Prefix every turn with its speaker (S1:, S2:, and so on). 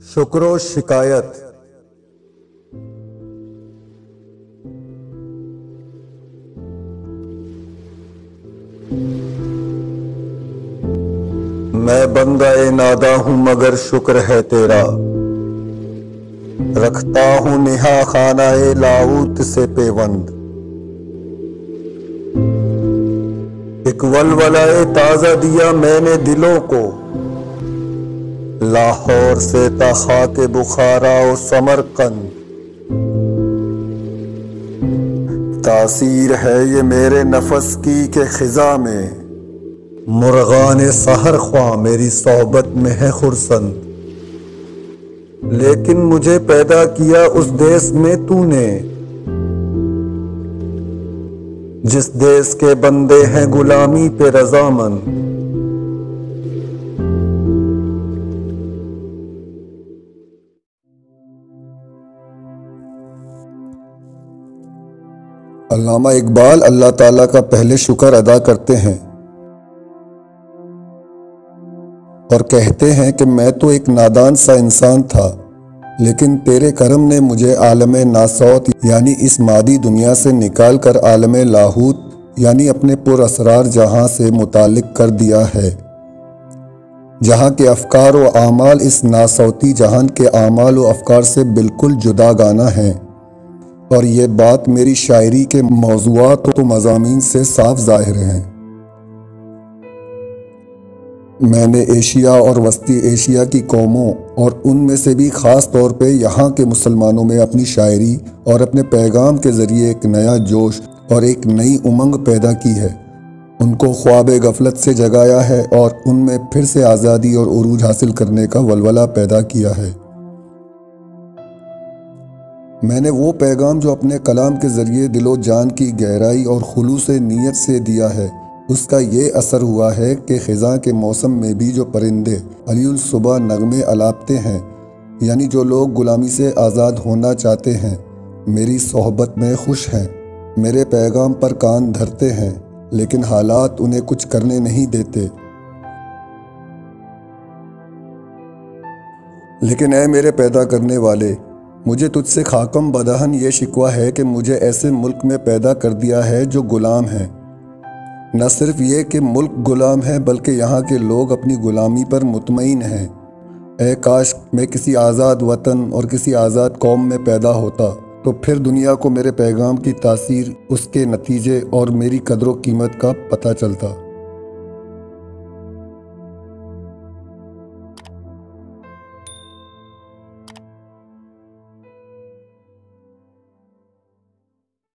S1: شکر و شکایت۔ میں بندہ نادا ہوں مگر شکر ہے تیرا، رکھتا ہوں نہا خانہ لاؤت سے پیوند۔ ایک ولولہ تازہ دیا میں نے دلوں کو، لاہور سے تا خاک بخارا و سمرقند۔ تاثیر ہے یہ میرے نفس کی کہ خزاں میں، مرغان سحر خواں میری صحبت میں ہے خرسند۔ لیکن مجھے پیدا کیا اس دیس میں تو نے، جس دیس کے بندے ہیں غلامی پہ رضامند۔ علامہ اقبال اللہ تعالیٰ کا پہلے شکر ادا کرتے ہیں اور کہتے ہیں کہ میں تو ایک نادان سا انسان تھا، لیکن تیرے کرم نے مجھے عالم ناسوت یعنی اس مادی دنیا سے نکال کر عالم لاہوت یعنی اپنے پر اسرار جہاں سے متعلق کر دیا ہے، جہاں کے افکار و اعمال اس ناسوتی جہان کے اعمال و افکار سے بالکل جدا گانا ہیں، اور یہ بات میری شاعری کے موضوعات و مضامین سے صاف ظاہر ہے۔ میں نے ایشیا اور وسطی ایشیا کی قوموں اور ان میں سے بھی خاص طور پہ یہاں کے مسلمانوں میں اپنی شاعری اور اپنے پیغام کے ذریعے ایک نیا جوش اور ایک نئی امنگ پیدا کی ہے، ان کو خواب غفلت سے جگایا ہے اور ان میں پھر سے آزادی اور عروج حاصل کرنے کا ولولہ پیدا کیا ہے۔ میں نے وہ پیغام جو اپنے کلام کے ذریعے دل و جان کی گہرائی اور خلوص نیت سے دیا ہے، اس کا یہ اثر ہوا ہے کہ خزاں کے موسم میں بھی جو پرندے علی الصبح نغمے الاپتے ہیں، یعنی جو لوگ غلامی سے آزاد ہونا چاہتے ہیں، میری صحبت میں خوش ہیں، میرے پیغام پر کان دھرتے ہیں، لیکن حالات انہیں کچھ کرنے نہیں دیتے۔ لیکن اے میرے پیدا کرنے والے، مجھے تجھ سے خاکم بدہن یہ شکوہ ہے کہ مجھے ایسے ملک میں پیدا کر دیا ہے جو غلام ہیں۔ نہ صرف یہ کہ ملک غلام ہے بلکہ یہاں کے لوگ اپنی غلامی پر مطمئن ہیں۔ اے کاش میں کسی آزاد وطن اور کسی آزاد قوم میں پیدا ہوتا، تو پھر دنیا کو میرے پیغام کی تاثیر، اس کے نتیجے اور میری قدر و قیمت کا پتہ چلتا۔